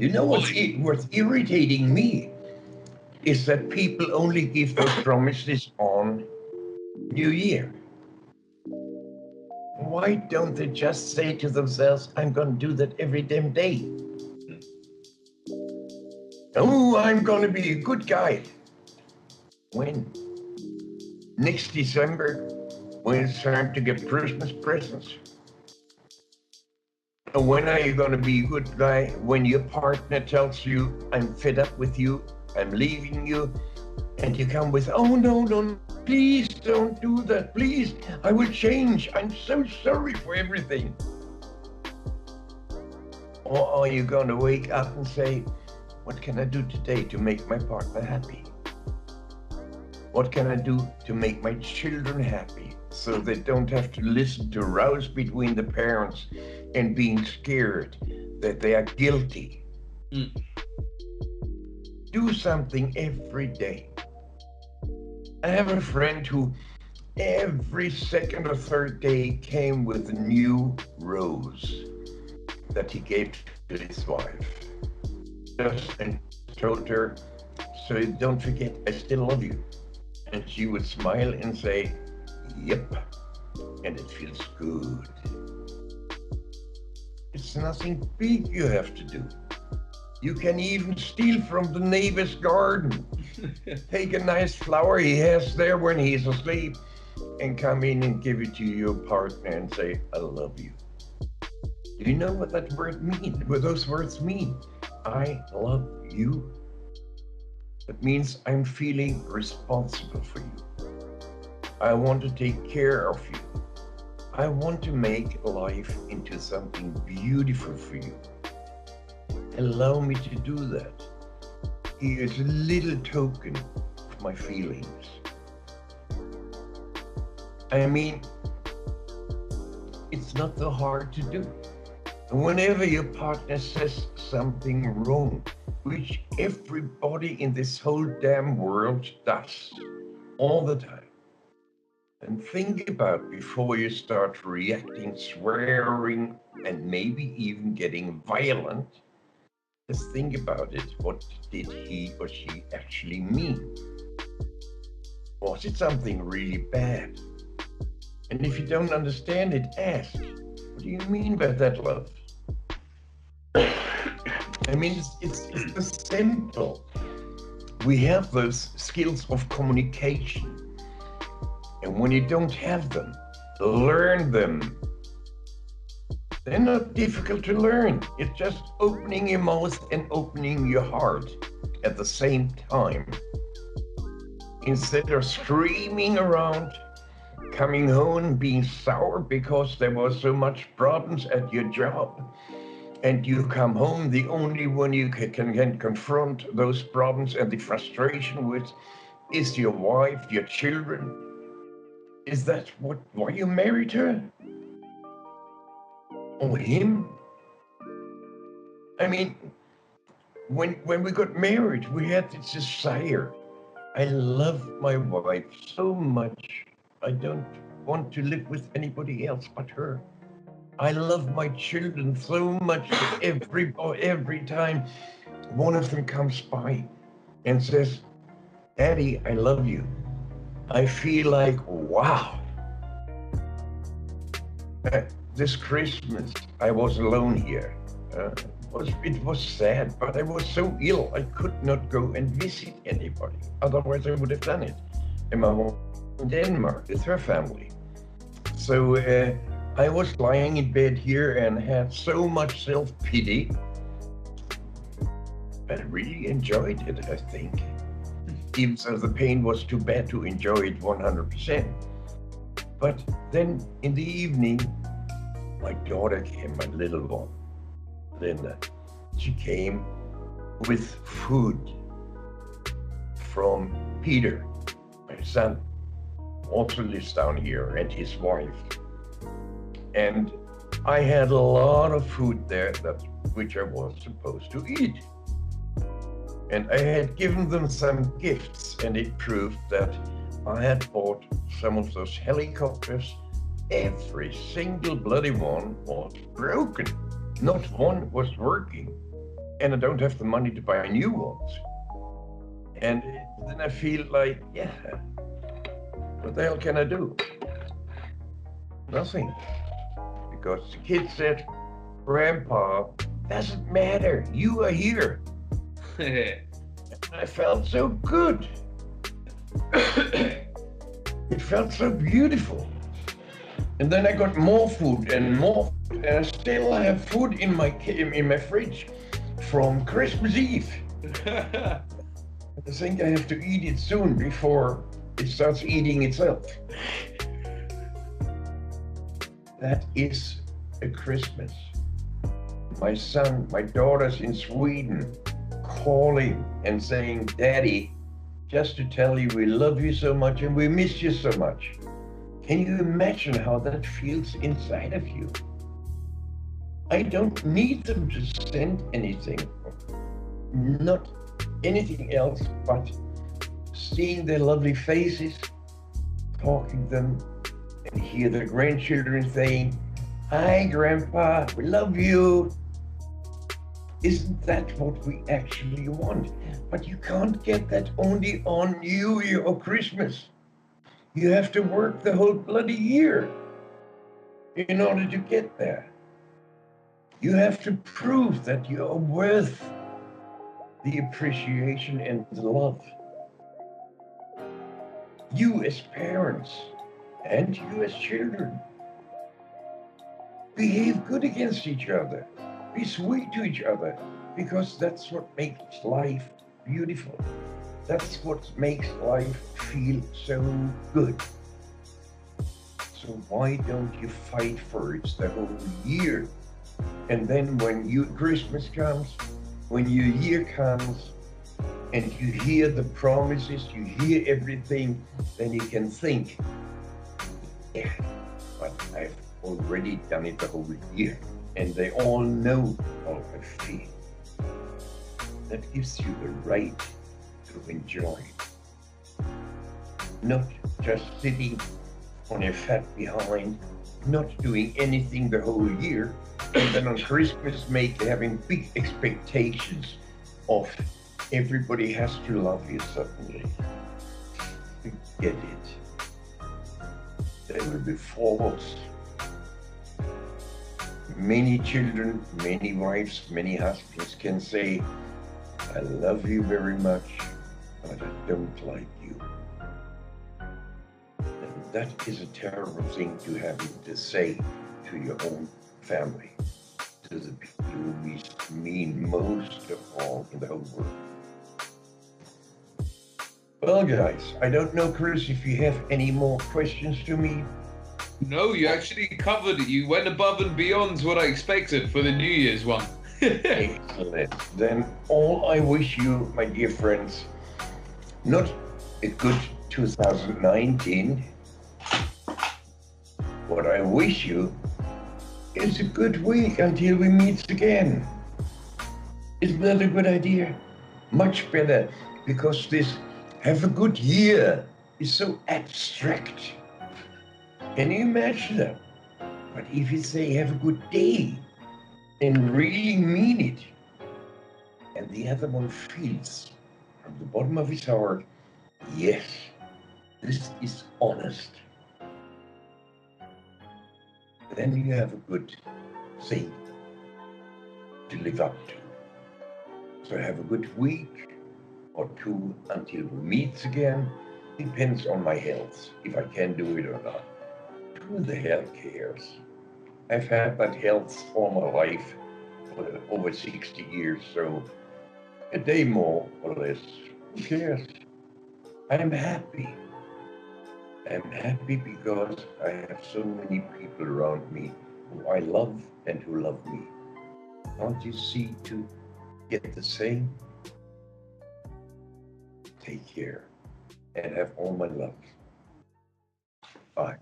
You know what's irritating me is that people only give those promises on New Year. Why don't they just say to themselves, I'm going to do that every damn day? Oh, I'm going to be a good guy. When? Next December, when it's time to get Christmas presents? And when are you going to be a good guy? When your partner tells you, I'm fed up with you, I'm leaving you, and you come with, oh, no, please don't do that, please, I will change, I'm so sorry for everything. Or are you going to wake up and say, what can I do today to make my partner happy? What can I do to make my children happy so they don't have to listen to rows between the parents and being scared that they are guilty? Do something every day. I have a friend who every second or third day came with a new rose that he gave to his wife. Just and told her, so don't forget, I still love you. And she would smile and say, yep, and it feels good. It's nothing big you have to do. You can even steal from the neighbor's garden. Take a nice flower he has there when he's asleep and come in and give it to your partner and say, I love you. Do you know what that word means? What those words mean? I love you. That means I'm feeling responsible for you. I want to take care of you. I want to make life into something beautiful for you. Allow me to do that. Here's a little token of my feelings. I mean, it's not so hard to do. Whenever your partner says something wrong, which everybody in this whole damn world does all the time, and think about before you start reacting, swearing, and maybe even getting violent, just think about it. What did he or she actually mean? Was it something really bad? And if you don't understand it, ask, what do you mean by that, love? I mean, it's just simple. We have those skills of communication. And when you don't have them, learn them. They're not difficult to learn. It's just opening your mouth and opening your heart at the same time. Instead of screaming around, coming home and being sour because there was so much problems at your job, and you come home, the only one you can confront those problems and the frustration with is your wife, your children. Is that why you married her? Or him? I mean, when we got married, we had this desire. I love my wife so much. I don't want to live with anybody else but her. I love my children so much that every time one of them comes by and says, Daddy, I love you, I feel like, wow. This Christmas, I was alone here. It was sad, but I was so ill, I could not go and visit anybody. Otherwise, I would have done it. And my mom in Denmark with her family. So I was lying in bed here and had so much self-pity. I really enjoyed it, I think. Even though the pain was too bad to enjoy it 100%. But then in the evening, my daughter came, my little one, Linda. She came with food from Peter, my son, also lives down here, and his wife. And I had a lot of food there which I was supposed to eat. And I had given them some gifts, and it proved that I had bought some of those helicopters. Every single bloody one was broken. Not one was working. and I don't have the money to buy new ones. And then I feel like, yeah, what the hell can I do? Nothing. Because the kid said, Grandpa, doesn't matter, you are here. I felt so good. It felt so beautiful. And then I got more food and more food, and I still have food in my fridge from Christmas Eve. I think I have to eat it soon before it starts eating itself. That is a Christmas. My daughter's in Sweden, calling and saying, Daddy, just to tell you we love you so much and we miss you so much. Can you imagine how that feels inside of you? I don't need them to send anything, not anything else, but seeing their lovely faces, talking to them, and hear their grandchildren saying, Hi, Grandpa, we love you. Isn't that what we actually want? But you can't get that only on New Year or Christmas. You have to work the whole bloody year in order to get there. You have to prove that you are worth the appreciation and the love. You as parents and you as children, behave good against each other. Be sweet to each other, because that's what makes life beautiful. That's what makes life feel so good. So why don't you fight for it the whole year? And then when Christmas comes, when your year comes, and you hear the promises, you hear everything, then you can think, yeah, but I've already done it the whole year. And they all know how I feel. That gives you the right to enjoy it. Not just sitting on your fat behind, not doing anything the whole year, and then on Christmas having big expectations of everybody has to love you suddenly. Forget it. There will be faults. Many children, many wives, many husbands can say, I love you very much, but I don't like you. And that is a terrible thing to have to say to your own family, to the people who we mean most of all in the whole world. Well, guys, I don't know, Chris, if you have any more questions to me. No, you actually covered it. You went above and beyond what I expected for the New Year's one. Excellent. Then all I wish you, my dear friends, not a good 2019. What I wish you is a good week until we meet again. Isn't that a good idea? Much better, because this have a good year is so abstract. Can you imagine that? But if you say have a good day and really mean it, and the other one feels from the bottom of his heart, yes, this is honest, then you have a good thing to live up to. So have a good week or two until we meet again. Depends on my health, if I can do it or not. Who the hell cares? I've had that health all my life, for over 60 years, so a day more or less, who cares? I'm happy. I'm happy because I have so many people around me who I love and who love me. Can't you see to get the same? Take care and have all my love. Bye.